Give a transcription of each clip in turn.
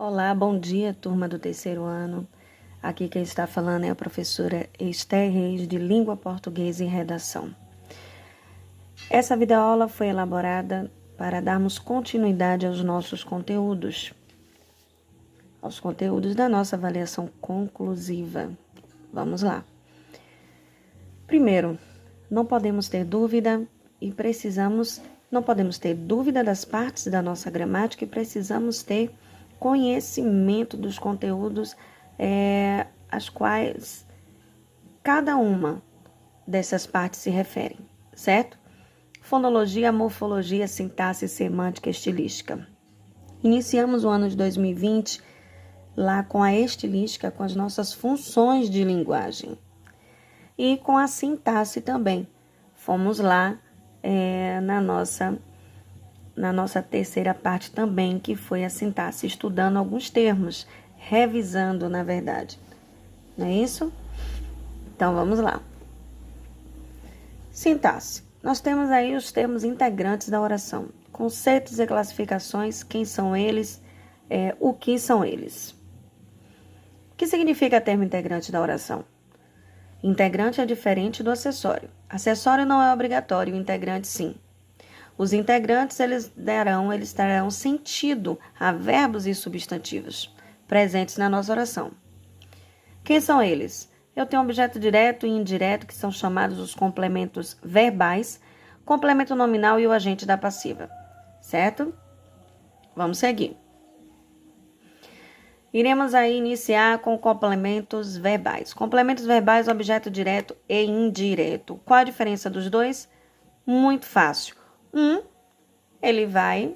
Olá, bom dia, turma do terceiro ano. Aqui quem está falando é a professora Esther Reis, de Língua Portuguesa e Redação. Essa videoaula foi elaborada para darmos continuidade aos nossos conteúdos, da nossa avaliação conclusiva. Vamos lá. Primeiro, não podemos ter dúvida das partes da nossa gramática e precisamos ter conhecimento dos conteúdos às quais cada uma dessas partes se refere, certo? Fonologia, morfologia, sintaxe, semântica, estilística. Iniciamos o ano de 2020 lá com a estilística, com as nossas funções de linguagem. E com a sintaxe também. Fomos lá na nossa terceira parte também, que foi a sintaxe, estudando alguns termos, revisando, na verdade. Não é isso? Então, vamos lá. Sintaxe. Nós temos aí os termos integrantes da oração. Conceitos e classificações, quem são eles, o que são eles. O que significa termo integrante da oração? Integrante é diferente do acessório. Acessório não é obrigatório, o integrante sim. Os integrantes, eles terão sentido a verbos e substantivos presentes na nossa oração. Quem são eles? Eu tenho objeto direto e indireto, que são chamados os complementos verbais, complemento nominal e o agente da passiva. Certo? Vamos seguir. Iremos aí iniciar com complementos verbais. Complementos verbais, objeto direto e indireto. Qual a diferença dos dois? Muito fácil. Ele vai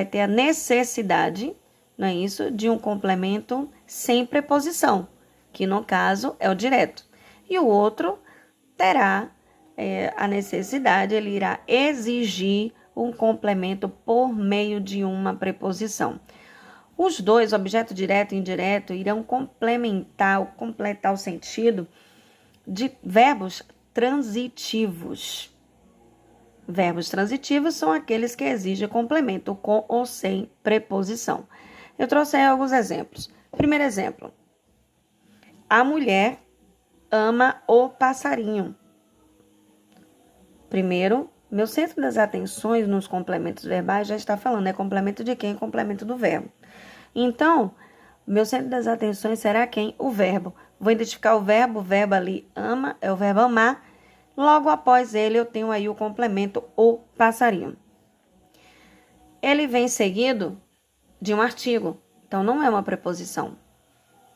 ter a necessidade, não é isso, de um complemento sem preposição, que no caso é o direto. E o outro terá a necessidade, ele irá exigir um complemento por meio de uma preposição. Os dois, objeto direto e indireto, irão completar o sentido de verbos transitivos. Verbos transitivos são aqueles que exigem complemento com ou sem preposição. Eu trouxe aí alguns exemplos. Primeiro exemplo. A mulher ama o passarinho. Primeiro, meu centro das atenções nos complementos verbais já está falando, é complemento de quem? Complemento do verbo. Então, meu centro das atenções será quem? O verbo. Vou identificar o verbo ali, ama, é o verbo amar. Logo após ele, eu tenho aí o complemento, o passarinho. Ele vem seguido de um artigo, então não é uma preposição.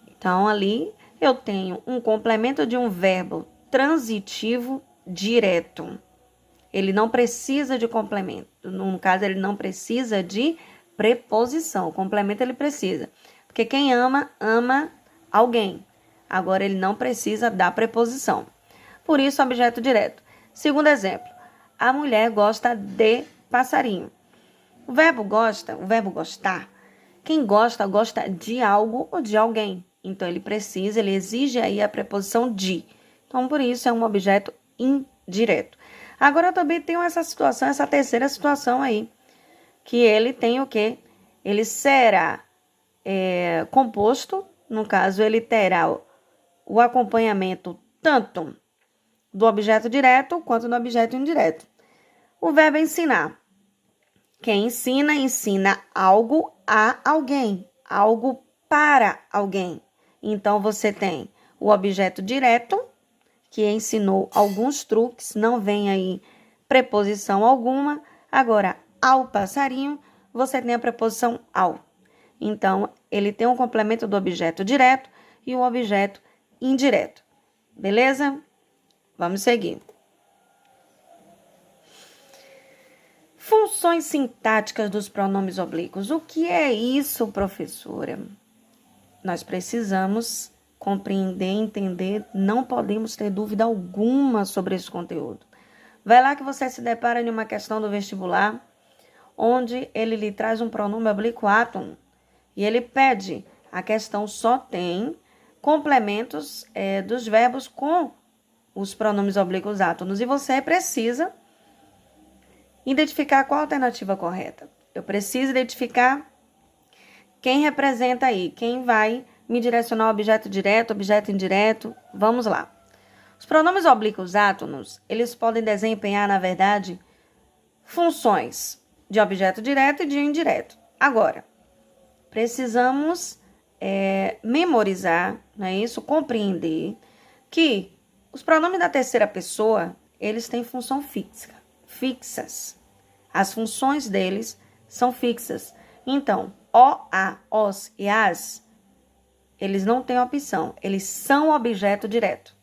Então, ali, eu tenho um complemento de um verbo transitivo direto. Ele não precisa de complemento. No caso, ele não precisa de preposição. O complemento ele precisa. Porque quem ama, ama alguém. Agora, ele não precisa da preposição. Por isso, objeto direto. Segundo exemplo. A mulher gosta de passarinho. O verbo gosta, o verbo gostar. Quem gosta, gosta de algo ou de alguém. Então, ele exige aí a preposição de. Então, por isso, é um objeto indireto. Agora, eu também tenho essa terceira situação aí. Que ele tem o quê? Ele será composto, no caso, ele terá o acompanhamento tanto do objeto direto quanto do objeto indireto. O verbo ensinar. Quem ensina, ensina algo a alguém, algo para alguém. Então, você tem o objeto direto, que ensinou alguns truques, não vem aí preposição alguma. Agora, ao passarinho, você tem a preposição ao. Então, ele tem um complemento do objeto direto e o objeto indireto. Beleza? Vamos seguir. Funções sintáticas dos pronomes oblíquos. O que é isso, professora? Nós precisamos compreender, entender, não podemos ter dúvida alguma sobre esse conteúdo. Vai lá que você se depara em uma questão do vestibular, onde ele lhe traz um pronome oblíquo átono, e ele pede, a questão só tem complementos dos verbos com os pronomes oblíquos átonos, e você precisa identificar qual a alternativa correta. Eu preciso identificar Quem representa aí? Quem vai me direcionar ao objeto direto, objeto indireto? Vamos lá. Os pronomes oblíquos átonos, eles podem desempenhar, na verdade, funções de objeto direto e de indireto. Agora, precisamos memorizar, não é isso? Compreender que os pronomes da terceira pessoa, eles têm função fixas. As funções deles são fixas. Então, o, a, os e as, eles não têm opção. Eles são objeto direto.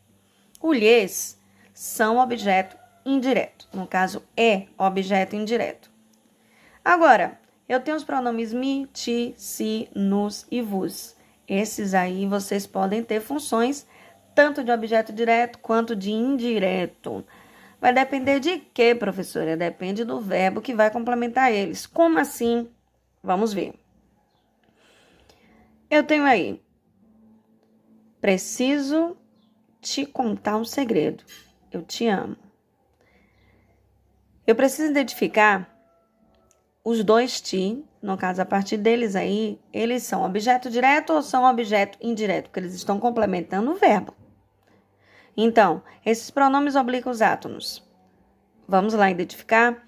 O lhes são objeto indireto. No caso, é objeto indireto. Agora, eu tenho os pronomes me, ti, si, nos e vos. Esses aí vocês podem ter funções tanto de objeto direto quanto de indireto. Vai depender de quê, professora? Depende do verbo que vai complementar eles. Como assim? Vamos ver. Eu tenho aí, preciso te contar um segredo. Eu te amo. Eu preciso identificar os dois ti, no caso, a partir deles aí, eles são objeto direto ou são objeto indireto? Porque eles estão complementando o verbo. Então, esses pronomes oblíquos átonos. Vamos lá identificar.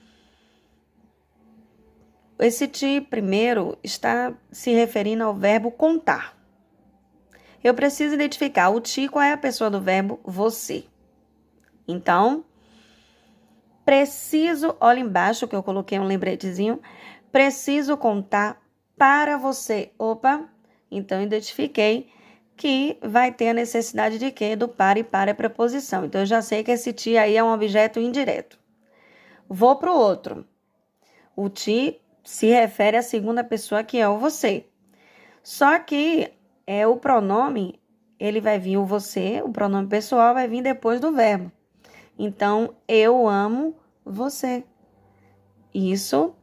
Esse ti, primeiro, está se referindo ao verbo contar. Eu preciso identificar o ti, qual é a pessoa do verbo você. Então, preciso, olha embaixo que eu coloquei um lembretezinho, preciso contar para você. Opa, então identifiquei que vai ter a necessidade de quê? Do para e para a preposição. Então, eu já sei que esse ti aí é um objeto indireto. Vou para o outro. O ti se refere à segunda pessoa, que é o você. Só que o pronome, ele vai vir o você, o pronome pessoal vai vir depois do verbo. Então, eu amo você. Isso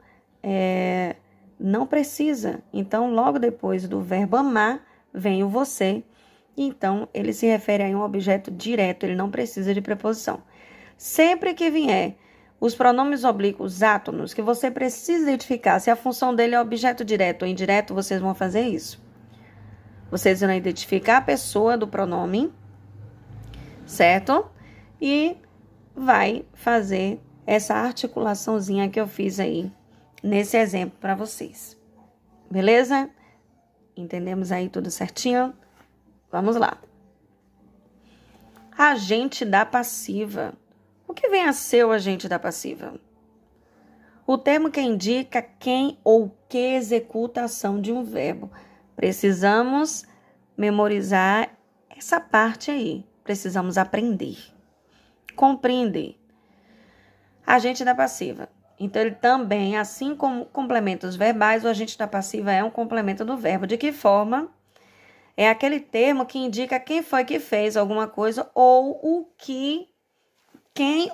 não precisa. Então, logo depois do verbo amar, vem o você. Então, ele se refere a um objeto direto, ele não precisa de preposição. Sempre que vier os pronomes oblíquos átonos, que você precisa identificar se a função dele é objeto direto ou indireto, vocês vão fazer isso. Vocês vão identificar a pessoa do pronome, certo? E vai fazer essa articulaçãozinha que eu fiz aí nesse exemplo para vocês. Beleza? Entendemos aí tudo certinho? Vamos lá. Agente da passiva. O que vem a ser o agente da passiva? O termo que indica quem ou que executa a ação de um verbo. Precisamos memorizar essa parte aí. Precisamos aprender. Compreender. Agente da passiva. Então, ele também, assim como complementos verbais, o agente da passiva é um complemento do verbo. De que forma? É aquele termo que indica quem foi que fez alguma coisa ou quem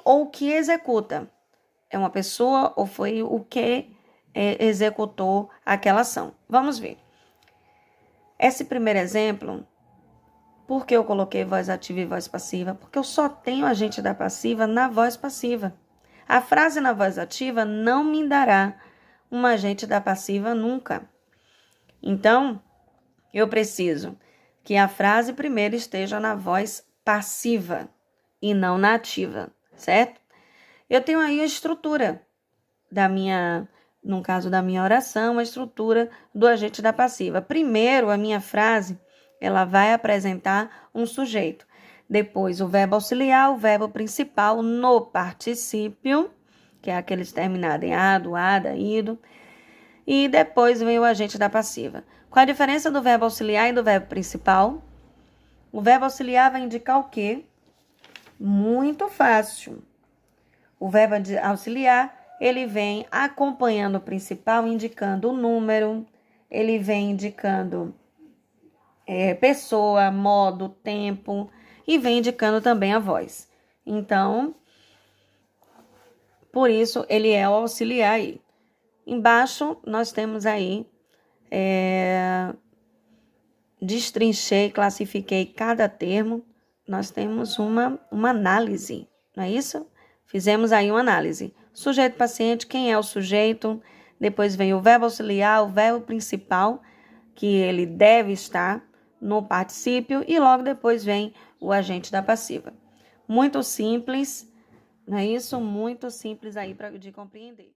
ou o que executa. É uma pessoa ou foi o que executou aquela ação. Vamos ver. Esse primeiro exemplo, por que eu coloquei voz ativa e voz passiva? Porque eu só tenho agente da passiva na voz passiva. A frase na voz ativa não me dará um agente da passiva nunca. Então, eu preciso que a frase primeiro esteja na voz passiva e não na ativa, certo? Eu tenho aí a estrutura no caso da minha oração, a estrutura do agente da passiva. Primeiro, a minha frase, ela vai apresentar um sujeito. Depois, o verbo auxiliar, o verbo principal no particípio, que é aqueles terminados em ado, ada, ido. E depois vem o agente da passiva. Qual a diferença do verbo auxiliar e do verbo principal? O verbo auxiliar vai indicar o quê? Muito fácil. O verbo auxiliar, ele vem acompanhando o principal, indicando o número, ele vem indicando pessoa, modo, tempo, e vem indicando também a voz. Então, por isso, ele é o auxiliar aí. Embaixo, nós temos aí, destrinchei, classifiquei cada termo, nós temos uma análise, não é isso? Fizemos aí uma análise. Sujeito paciente, quem é o sujeito? Depois vem o verbo auxiliar, o verbo principal, que ele deve estar no particípio e logo depois vem o agente da passiva. Muito simples, não é isso? Muito simples aí de compreender.